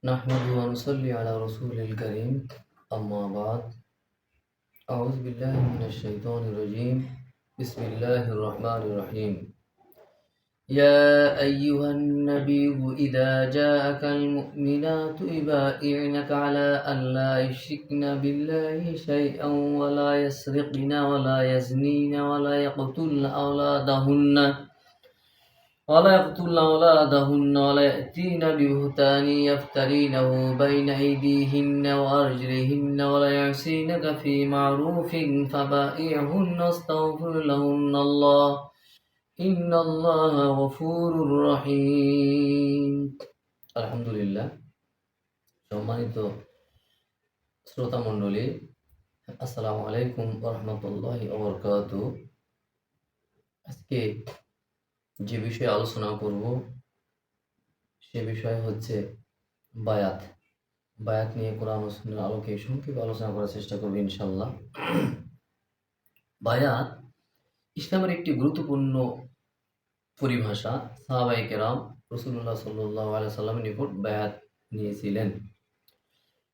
نحمده ونصلي على رسول الكريم أما بعد أعوذ بالله من الشيطان الرجيم بسم الله الرحمن الرحيم يا أيها النبي إذا جاءك المؤمنات يبايعنك على أن لا يشركن بالله شيئا ولا يسرقن ولا يزنين ولا يقتلن أولادهن ولا يأتين ببهتان يفترينه بين أيديهن وأرجلهن ولا يعصينك في معروف فبائعهن واستغفر لهن الله إن الله غفور رحيم আলহামদুলিল্লাহ। সম্মানিত শ্রোতা মণ্ডলী, আসসালামু আলাইকুম ওয়া রাহমাতুল্লাহি ওয়া বারাকাতুহু। আজকে যে বিষয়ে আলোচনা করব সে বিষয় হচ্ছে বায়াত। বায়াত নিয়ে কোরআন ও সুন্নাহর আলোকে সংক্ষেপে আলোচনা করার চেষ্টা করব ইনশাআল্লাহ। বায়াত ইসলামের একটি গুরুত্বপূর্ণ পরিভাষা। সাহাবায়ে কেরাম রাসূলুল্লাহ সাল্লাল্লাহু আলাইহি সাল্লামের নিকট বায়াত নিয়েছিলেন।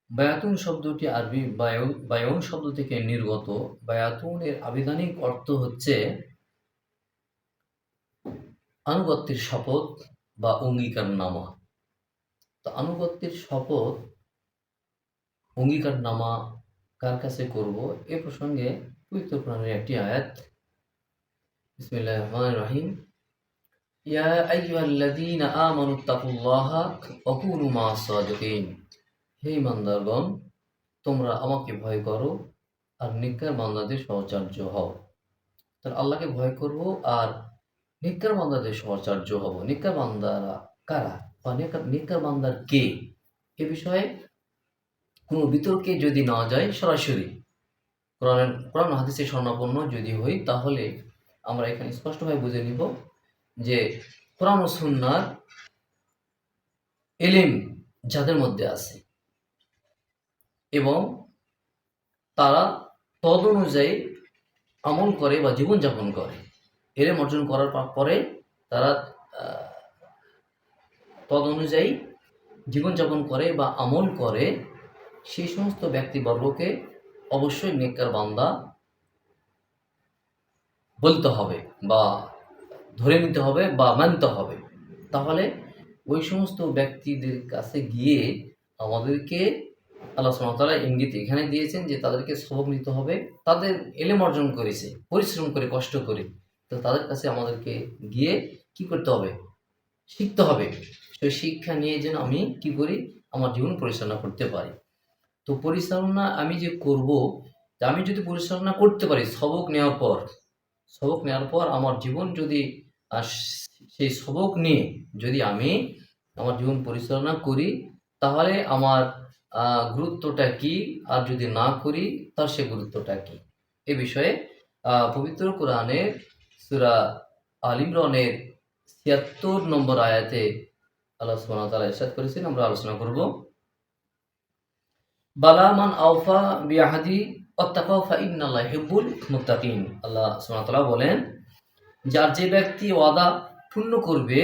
বায়াতুন শব্দটি আরবি বায়ন শব্দ থেকে নির্গত। বায়াতুনের আবিধানিক অর্থ হচ্ছে আনুগত্যের শপথ বা অঙ্গীকারনামা। তো আনুগত্যের শপথ অঙ্গীকারনামা কার কাছে করব এ প্রসঙ্গে পবিত্র কোরআনের একটি আয়াত। বিসমিল্লাহির রহমানির রহিম। ইয়া আইয়ুহাল্লাযীনা আমানুত্তাকুল্লাহা ওয়া কুনু মা'আস সাদিকিন। হে ঈমানদারগণ, তোমরা আমাকে ভয় করো আর নেককার বান্দাদের সহচর্য হও। তাহলে আল্লাহকে ভয় করব আর নেককার বান্দাদের সহচর্য হব। নেককার বান্দারা কারা বা নেককার বান্দার কে, এ বিষয়ে কোনো বিতর্কে যদি না যায়, সরাসরি কোরআন হাদিসে স্বর্ণাপন্ন যদি হই, তাহলে আমরা এখানে স্পষ্টভাবে বুঝে নিব যে কোরআন ও সুন্নাহর ইলম যাদের মধ্যে আছে এবং তারা তদ অনুযায়ী আমল করে বা জীবনযাপন করে, ইলম অর্জন করার পরে তারা তদ অনুযায়ী জীবনযাপন করে বা আমল করে, সেই সমস্ত ব্যক্তিবর্গকে অবশ্যই নেককার বান্দা বলতে হবে বা ধরে নিতে হবে বা মানতে হবে। তাহলে ওই সমস্ত ব্যক্তিদের কাছে গিয়ে আমাদেরকে আল্লাহ সুবহানাহু ওয়া তাআলা ইঙ্গিত এখানে দিয়েছেন যে তাদেরকে সবক নিতে হবে। তাদের ইলম অর্জন করেছে পরিশ্রম করে, কষ্ট করে, তো তাদের কাছে আমাদেরকে গিয়ে কি করতে হবে? শিখতে হবে। সেই শিক্ষা নিয়ে যেন আমি কি করি, আমার জীবন পরিচালনা করতে পারি। তো পরিচালনা আমি যে করব, আমি যদি পরিচালনা করতে পারি সবক নেওয়ার পর আমার জীবন যদি সেই সবক নিয়ে যদি আমি আমার জীবন পরিচালনা করি, তাহলে আমার গুরুত্বটা কি, আর যদি না করি তার সে গুরুত্বটা কি, এ বিষয়ে পবিত্র কোরআনের সূরা আল ইমরানের ৭৬ নম্বর আয়াতে আল্লাহ সুবহানাহু ওয়া তাআলা ইরশাদ করেছেন, আমরা আলোচনা করব। বালা মান আওফা বিআহদি ওয়াত্তাকা ফাইন্নাল্লাহা ইউহিব্বুল মুত্তাকিন। আল্লাহ সুবহানাহু ওয়া তাআলা বলেন, যার যে ব্যক্তি ওয়াদা পূর্ণ করবে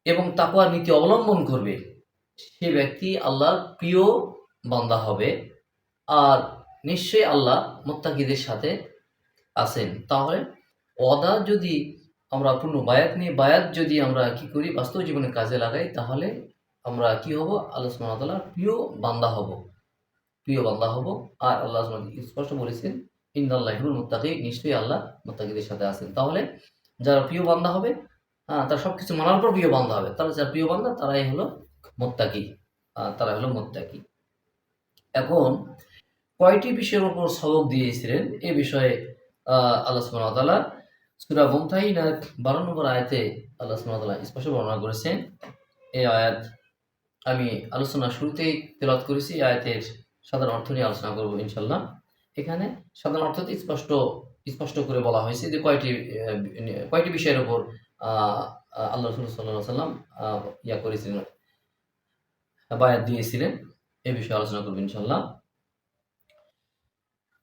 এবং তাকওয়ার নীতি অবলম্বন করবে, সে ব্যক্তি আল্লাহর প্রিয় বান্দা হবে, আর নিশ্চয়ই আল্লাহ মুত্তাকিদের সাথে আছেন। তাহলে ওয়াদা যদি আমরা পূর্ণ বায়াত যদি আমরা কি করি, বাস্তব জীবনে কাজে লাগাই, তাহলে আমরা কি হব? আল্লাহ সুবহানাহু ওয়া তাআলার প্রিয় বান্দা হব। আর আল্লাহ সুবহানাহু ওয়া তাআলা স্পষ্ট বলেছেন, ইন্নাল্লাহা ইউহিব্বুল মুত্তাকিন, নিশ্চয়ই আল্লাহ মুত্তাকিদের সাথে আছেন। তাহলে যারা প্রিয় বান্দা হবে, তারা সবকিছু মানার পর প্রিয় বান্দা হবে। তারা যারা প্রিয় বান্দা তারাই হলো মুত্তাকি। এখন কয়টি বিষয়ের উপর সবক দিয়েছিলেন এ বিষয়ে আল্লাহ সুবহানাহু ওয়া তাআলা সূরা মুমতাহিনার ১২ নম্বর আয়াতে আল্লাহ সুবহানাহু ওয়া তাআলা স্পষ্ট বর্ণনা করেছেন। এই আয়াত আমি আলোচনা শুরুতেই তেলাওয়াত করেছি। আয়াতের সাধারণ অর্থ নিয়ে আলোচনা করব ইনশাআল্লাহ। এখানে সাধারণ অর্থতে স্পষ্ট করে বলা হয়েছে যে কয়টি বিষয়ের উপর আল্লাহ রাসূল সাল্লাল্লাহু আলাইহি ওয়াসাল্লাম করেছিলেন, বায়াত দিয়েছিলেন, এ বিষয়ে আলোচনা করব ইনশাআল্লাহ।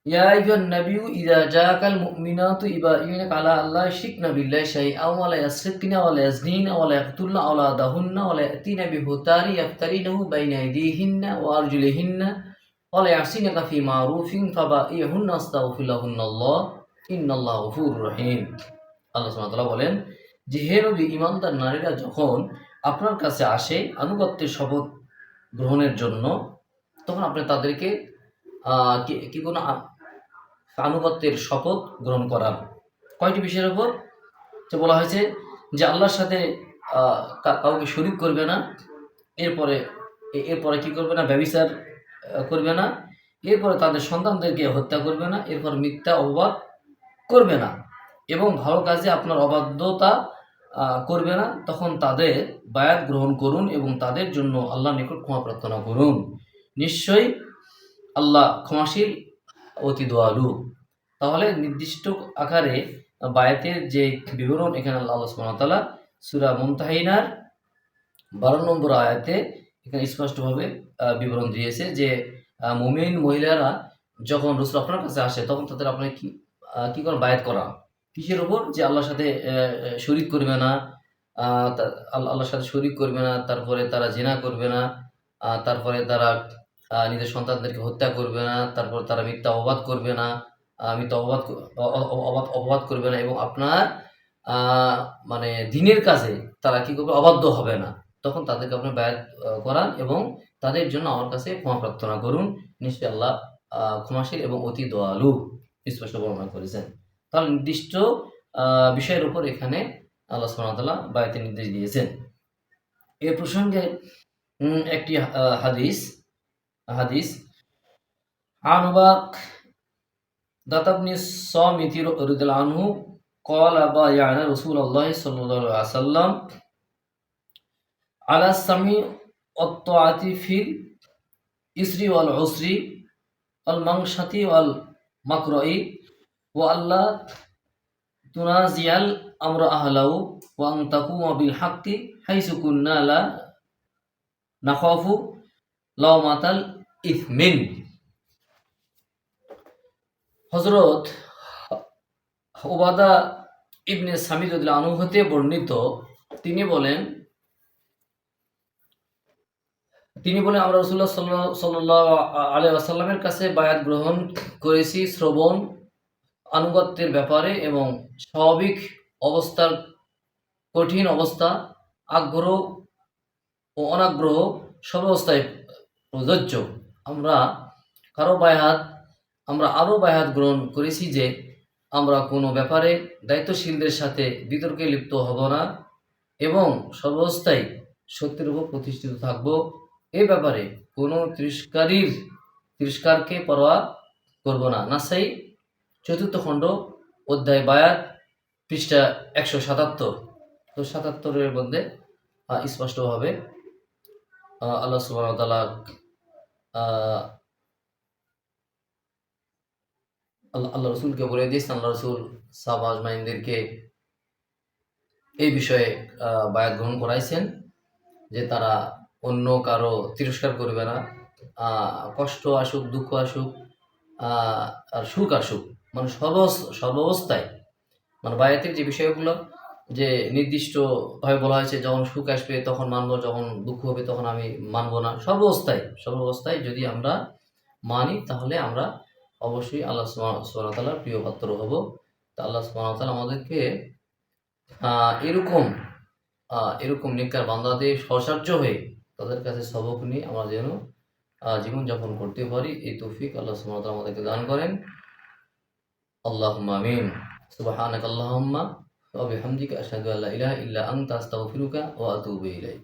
ইয়া আইয়ুহান নাবিয়্যু ইযা জাআকাল মুমিনাতু ইউবাইয়িনাকা আলা আল্লা ইউশরিকনা বিল্লাহি শাইআন ওয়া লা ইয়াসরিকনা ওয়া লা ইয়াজনিনা ওয়া লা ইয়াকতুলনা আওলাদাহুন্না ওয়া লা ইয়াতিনা বিবুহতানি ইয়াফতারিনাহু বাইনা আইদিহিন্না ওয়া আরজুলিহিন্না ওয়া লা ইয়াসিনাকা ফি মা'রুফিন ফাবাইহুন্না আস্তাগফির লাহুন্নাল্লাহ ইন্নাল্লাহা গফুরুর রহিম। আল্লাহ সুবহানাহু ওয়া তাআলা বলেন যে, হে নবী, ঈমানদার নারীরা যখন আপনার কাছে আসে আনুগত্যের শপথ গ্রহণের জন্য, তখন আপনি তাদেরকে কি কোনো আনুগত্যের শপথ গ্রহণ করান। কয়টি বিষয়ের উপর যে বলা হয়েছে যে আল্লাহর সাথে কাউকে শরীক করবে না, এরপরে এরপরে কি করবে না, ব্যভিচার করবে না, এরপরে তাদের সন্তানদেরকে হত্যা করবে না, এরপর মিথ্যা অপবাদ করবে না এবং ভালো কাজে আপনার অবাধ্যতা করবে না। তখন তাদের বায়াত গ্রহণ করুন এবং তাদের জন্য আল্লাহর নিকট ক্ষমা প্রার্থনা করুন। নিশ্চয়ই আল্লাহ ক্ষমাশীল, অতি দয়ালু। তাহলে নির্দিষ্ট আকারে বায়াতের যে বিবরণ এখানে আল্লাহ সুবহানাহু ওয়া তাআলা সূরা মুমতাহিনার 12 নম্বর আয়াতে এখানে স্পষ্টভাবে বিবরণ দিয়েছে যে মুমিন মহিলারা যখন রাসূল আপনার কাছে আসে তখন তাদের আপনি কি করেন, বায়াত করা। কিসের উপর? যে আল্লাহর সাথে শরীক করবে না, আল্লাহর সাথে শরীক করবে না, তারপরে তারা জিনা করবে না, তারপরে তারা নিজের সন্তানদেরকে হত্যা করবে না, তারপর তারা মিথ্যা অপবাদ করবে না, মিথ্যা অপবাদ করবে না এবং আপনার মানে দ্বীনের কাজে তারা কি করবে, অবাধ্য হবে না। তখন তাদেরকে আপনি বায়াত করান এবং তাদের জন্য আমার কাছে ক্ষমা প্রার্থনা করুন। নিশ্চয়ই আল্লাহ ক্ষমাশীল এবং অতি দয়ালু, স্পষ্ট বর্ণনা করেছেন। তাহলে নির্দিষ্ট বিষয়ের উপর এখানে আল্লাহ সুবহানাহু ওয়া তাআলা বায়াতের নির্দেশ দিয়েছেন। এ প্রসঙ্গে একটি হাদিস আন উবাদাহ ইবনে সামিত রাদিয়াল্লাহু আনহু ক্বালা বায়া'না রাসূলুল্লাহ সাল্লাল্লাহু আলাইহি ওয়াসাল্লাম আলা সামি ওয়াত তাআতি ফিল ইসরি ওয়াল উসরি ওয়াল মানশাতি ওয়াল মাকরাই ওয়া আল্লাহ তুনাজিয়াল আমরা আহলাউ ওয়া আন তাকুমা বিল হাক্কি হাইসু কুন্না লা নাখাফু লাওমাতাল ইথমিন। হযরত উবাদা ইবনে সামিত রাদিয়াল্লাহু আনহু হতে বর্ণিত, তিনি বলেন আমরা রাসূলুল্লাহ সাল্লাল্লাহু আলাইহি ওয়াসাল্লামের কাছে বায়াত গ্রহণ করেছি শ্রবণ, আনুগত্যের ব্যাপারে এবং স্বাভাবিক অবস্থার কঠিন অবস্থা, আগ্রহ ও অনাগ্রহ সর্বাবস্থায় প্রযোজ্য। আমরা আরও বায়াত গ্রহণ করেছি যে আমরা কোনো ব্যাপারে দায়িত্বশীলদের সাথে বিতর্কে লিপ্ত হব না এবং সর্বাবস্থায় সত্যের উপর প্রতিষ্ঠিত থাকব। এ ব্যাপারে কোনো তিরস্কারকে পরোয়া করব না। নাসাই 4th খণ্ড, অধ্যায় বায়াত, পৃষ্ঠা 177। তো 77-এর মধ্যে স্পষ্টভাবে আল্লাহ সুবহানাহু ওয়া তাআলা আল্লাহ রসুলকে বলে দিয়েছেন। আল্লাহ রসুল সাহাবা আজমাইনদেরকে এই বিষয়ে বায়াত গ্রহণ করাইছেন যে তারা অন্য কারো তিরস্কার করবে না, কষ্ট আসুক, দুঃখ আসুক, আর সুখ আসুক, মানে সর্বাবস্থায়, মানে বায়াতের যে বিষয়গুলো যে নির্দিষ্টভাবে বলা হয়েছে, যখন সুখ আসবে তখন মানবো, যখন দুঃখ হবে তখন আমি মানবো না। সর্বাবস্থায় যদি আমরা মানি তাহলে আমরা অবশ্যই আল্লাহ সুবহানাহু ওয়া তাআলার প্রিয় পাত্র হব। তা আল্লাহ সুবহানাহু ওয়া তাআলা আমাদেরকে এরকম নেককার বান্দাদের সহচর্য হয়ে তাদের কাছে সবক নিয়ে আমরা যেন জীবনযাপন করতে পারি, এই তৌফিক আল্লাহ সুবহানাহু ওয়া তাআলা আমাদেরকে দান করেন। আল্লাহুম্মা আমিন। সুবহানাকা আল্লাহুম্মা ওয়া বিহামদিকা আশহাদু আল্লা ইলাহা ইল্লা আনতা আস্তাগফিরুকা ওয়া আতুবু ইলাইক।